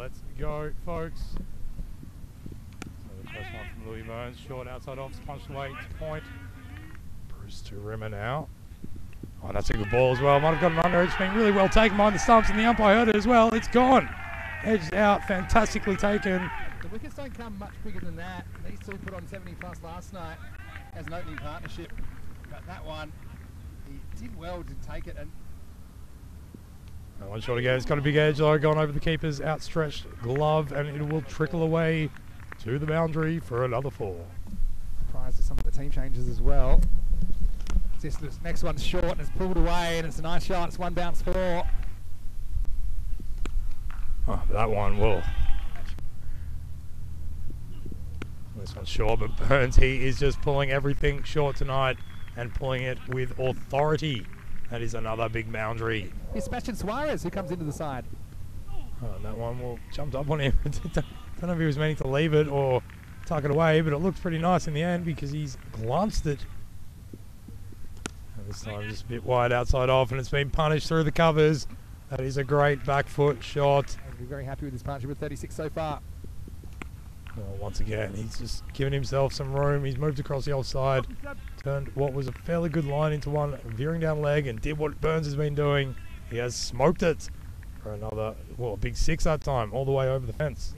let's go, folks. So the first one from Louis Burns, short outside off, punched away to point. Bruce to rimmer now. Oh, that's a good ball as well. Might have got an under. It's been really well taken behind the stumps, and the umpire heard it as well. It's gone. Edged out, fantastically taken. The wickets don't come much bigger than that. These two put on 70 plus last night as an opening partnership. But that one, he did well to take it. And one shot again. It's got a big edge though, going over the keeper's outstretched glove, and it will trickle away to the boundary for another 4. Surprised at some of the team changes as well. This next one's short and it's pulled away, and it's a nice shot. It's 1 bounce 4. Oh, that one will. This one's short, but Burns, he is just pulling everything short tonight and pulling it with authority. That is another big boundary. It's Sebastian Suarez who comes into the side. Oh, and that one will jumped up on him. Don't know if he was meaning to leave it or tuck it away, but it looked pretty nice in the end because he's glanced it. And this time just a bit wide outside off, and it's been punished through the covers. That is a great back foot shot. I'll be very happy with his partnership with 36 so far. Well, once again, he's just given himself some room. He's moved across the offside, turned what was a fairly good line into one veering down leg, and did what Burns has been doing. He has smoked it for another, well, a big 6 that time, all the way over the fence.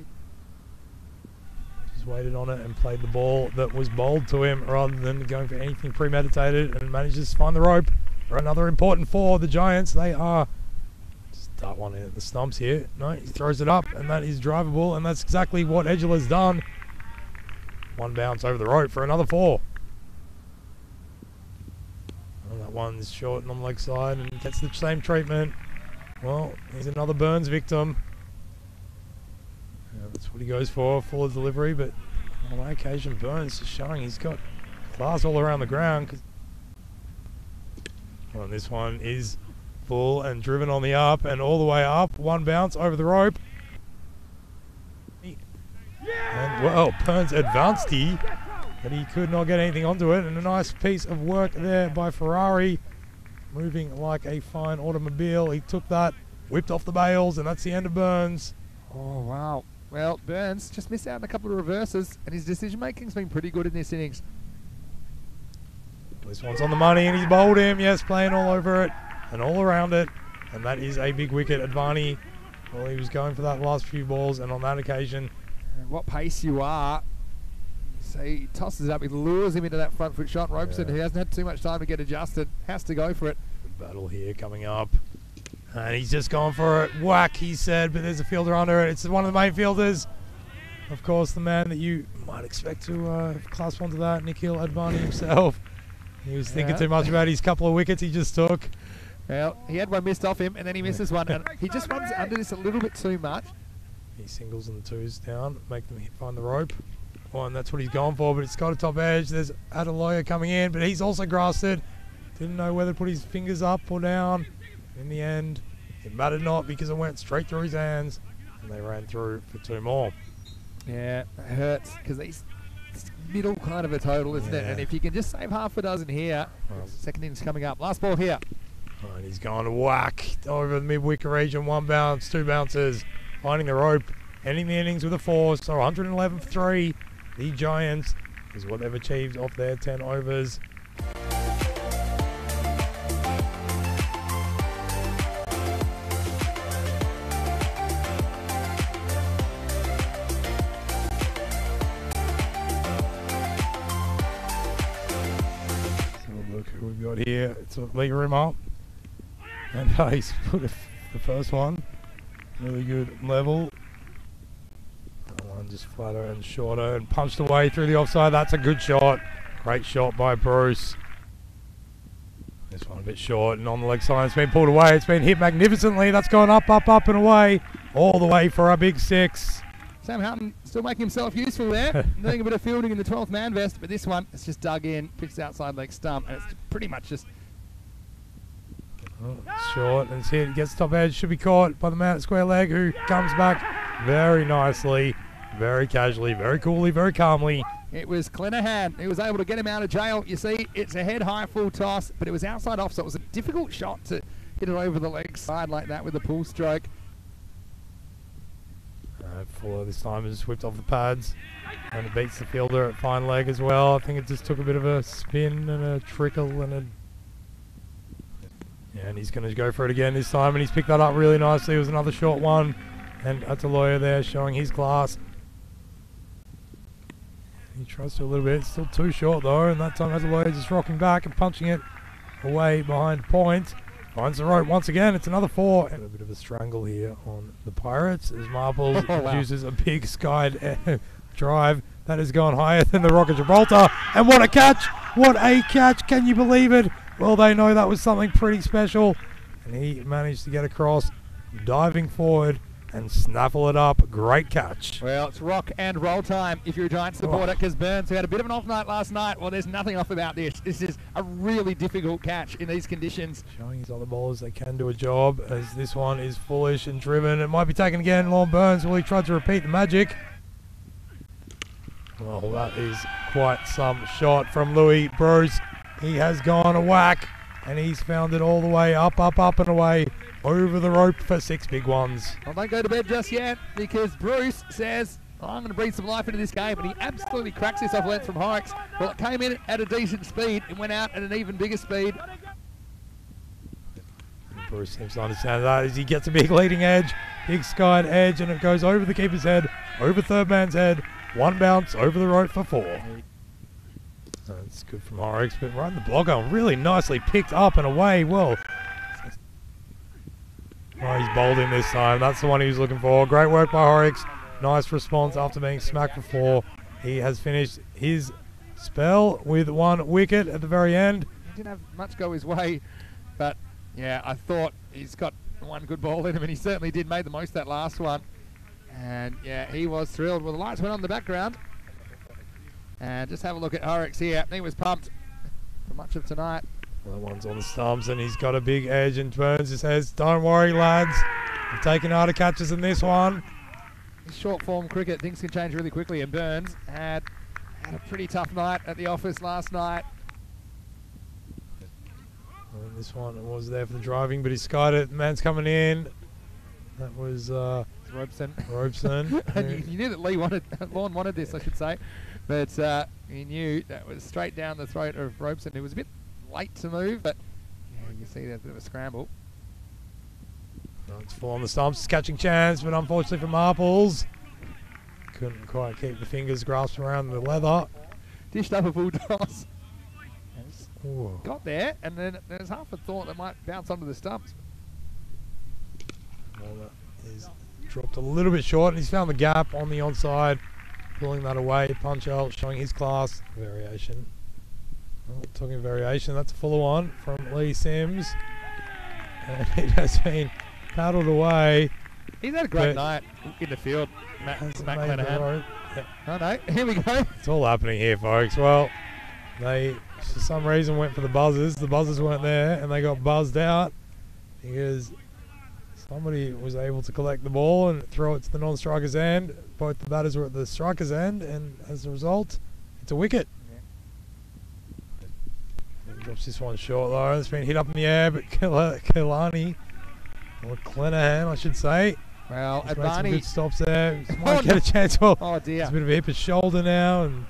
Just waited on it and played the ball that was bowled to him rather than going for anything premeditated, and manages to find the rope for another important 4. The Giants, they are that one in at the stumps here. No, he throws it up, and that is drivable, and that's exactly what Edgela's done. 1 bounce over the rope for another 4. And that one's short and on the leg side and gets the same treatment. Well, he's another Burns victim. Yeah, that's what he goes for, full delivery, but on that occasion, Burns is showing he's got class all around the ground. Well, this one is full and driven on the up and all the way up. 1 bounce over the rope. And well, Burns advanced but he could not get anything onto it. And a nice piece of work there by Ferrari, moving like a fine automobile. He took that, whipped off the bails, and that's the end of Burns. Oh, wow. Well, Burns just missed out on a couple of reverses, and his decision making's been pretty good in this innings. This one's on the money, and he's bowled him. Yes, playing all over it and all around it, and that is a big wicket. Advani, well, he was going for that last few balls, and on that occasion, and what pace you are. So he tosses it up, he lures him into that front foot shot. Robeson, who hasn't had too much time to get adjusted, has to go for it. Good battle here coming up, and he's just gone for it. Whack, he said, but there's a fielder under it. It's one of the main fielders, of course, the man that you might expect to clasp onto that, Nikhil Advani himself. He was thinking too much about his couple of wickets he just took. Well, he had one missed off him, and then he misses one, and he just runs under this a little bit too much. He singles and the 2s down, make them find the rope. Oh, and that's what he's gone for, but it's got a top edge. There's Adaloya coming in, but he's also grasped it. Didn't know whether to put his fingers up or down. In the end, it mattered not because it went straight through his hands, and they ran through for 2 more. Yeah, it hurts, because it's middle kind of a total, isn't it? And if you can just save half a dozen here, second innings coming up. Last ball here. Oh, and he's gone to whack over the mid-wicket region. 1 bounce, 2 bounces, finding the rope, ending the innings with a 4. So 111 for 3. The Giants is what they've achieved off their 10 overs. So look who we've got here. It's Lee Rimmer. And he's put the first one. Really good level. One just flatter and shorter and punched away through the offside. That's a good shot. Great shot by Bruce. This one a bit short and on the leg side. It's been pulled away. It's been hit magnificently. That's gone up, up, up and away. All the way for a big 6. Sam Houghton still making himself useful there. Doing a bit of fielding in the 12th man vest. But this one, it's just dug in. Pitched outside leg stump. And it's pretty much just... Oh, short and it's hit. Gets the top edge. Should be caught by the man at square leg, who comes back very nicely, very casually, very coolly, very calmly. It was Clenahan who was able to get him out of jail. You see, it's a head high full toss, but it was outside off, so it was a difficult shot to hit it over the leg side like that with a pull stroke. Fuller this time has whipped off the pads and it beats the fielder at fine leg as well. I think it just took a bit of a spin and a trickle and a... Yeah, and he's going to go for it again this time, and he's picked that up really nicely. It was another short one, and Ataloya there showing his class. He tries to a little bit, it's still too short though, and that time Ataloya just rocking back and punching it away behind point. Finds the rope once again, it's another 4. And a bit of a strangle here on the Pirates as Marples produces a big skied drive that has gone higher than the Rock of Gibraltar. And what a catch! What a catch! Can you believe it? Well, they know that was something pretty special. And he managed to get across, diving forward and snaffle it up. Great catch. Well, it's rock and roll time if you're a Giants supporter, because Burns, who had a bit of an off night last night, well, there's nothing off about this. This is a really difficult catch in these conditions. Showing his other bowlers they can do a job, as this one is foolish and driven. It might be taken again. Lorne Burns, will he try to repeat the magic? Well, that is quite some shot from Louis Bruce. He has gone a whack, and he's found it all the way up, up, up and away. Over the rope for 6 big ones. Well, don't go to bed just yet, because Bruce says, I'm going to breathe some life into this game, and he absolutely cracks this off length from Horrocks. Well, it came in at a decent speed and went out at an even bigger speed. Bruce seems to understand that as he gets a big leading edge, big skied edge, and it goes over the keeper's head, over third man's head, 1 bounce over the rope for 4. That's good from Horrocks, but right in the blogger, really nicely picked up and away. Well, oh, he's bowled in this time. That's the one he was looking for. Great work by Horrocks. Nice response after being smacked for 4. He has finished his spell with 1 wicket at the very end. He didn't have much go his way, but yeah, I thought he's got 1 good ball in him, and he certainly did. Made the most of that last one. And yeah, he was thrilled. Well, the lights went on in the background. And just have a look at Horrocks here. He was pumped for much of tonight. Well, that one's on the stumps, and he's got a big edge, and Burns just says, don't worry, lads. I'm taking harder catches than this one. Short form cricket, things can change really quickly, and Burns had a pretty tough night at the office last night. Well, this one was there for the driving, but he skied it. Man's coming in. That was Robeson. And you knew that Lorne wanted this, I should say. But he knew that was straight down the throat of Robeson. It was a bit late to move, but yeah, you see there's a bit of a scramble. No, it's full on the stumps. It's catching chance, but unfortunately for Marples, couldn't quite keep the fingers grasped around the leather. Dished up a full toss. Ooh. Got there, and then there's half a thought that might bounce onto the stumps. Well, that is dropped a little bit short, and he's found the gap on the onside, pulling that away. Punch out, showing his class. Variation. Well, talking variation, that's a fuller one from Lee Sims. And it has been paddled away. He's had a great night in the field, Matt Clenahan. Yeah. Oh no, here we go. It's all happening here, folks. Well, they, for some reason, went for the buzzers. The buzzers weren't there, and they got buzzed out because somebody was able to collect the ball and throw it to the non-striker's end. Both the batters were at the striker's end, and as a result, it's a wicket. Drops this one short though. It's been hit up in the air, but Kelani, or Clenahan I should say, well, made some Advani good stops there. Might get a chance. Well, oh dear. It's a bit of a hip and shoulder now, and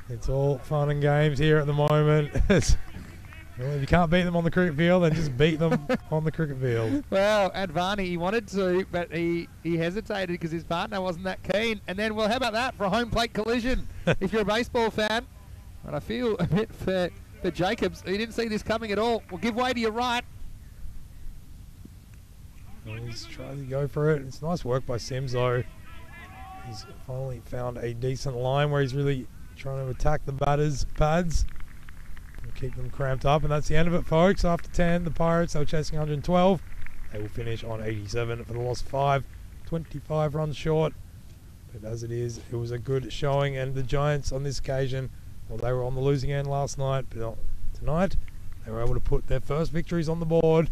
it's all fun and games here at the moment. Well, if you can't beat them on the cricket field, then just beat them on the cricket field. Well, Advani, he wanted to, but he hesitated because his partner wasn't that keen. And then, well, how about that for a home plate collision? If you're a baseball fan, and I feel a bit for Jacobs, he didn't see this coming at all. Well, give way to your right. Well, he's trying to go for it. It's nice work by Sims, though. He's finally found a decent line where he's really trying to attack the batter's pads and keep them cramped up. And that's the end of it, folks. After 10, the Pirates, they were chasing 112. They will finish on 87 for the loss of 5. 25 runs short. But as it is, it was a good showing. And the Giants on this occasion, well, they were on the losing end last night, but tonight they were able to put their first victories on the board.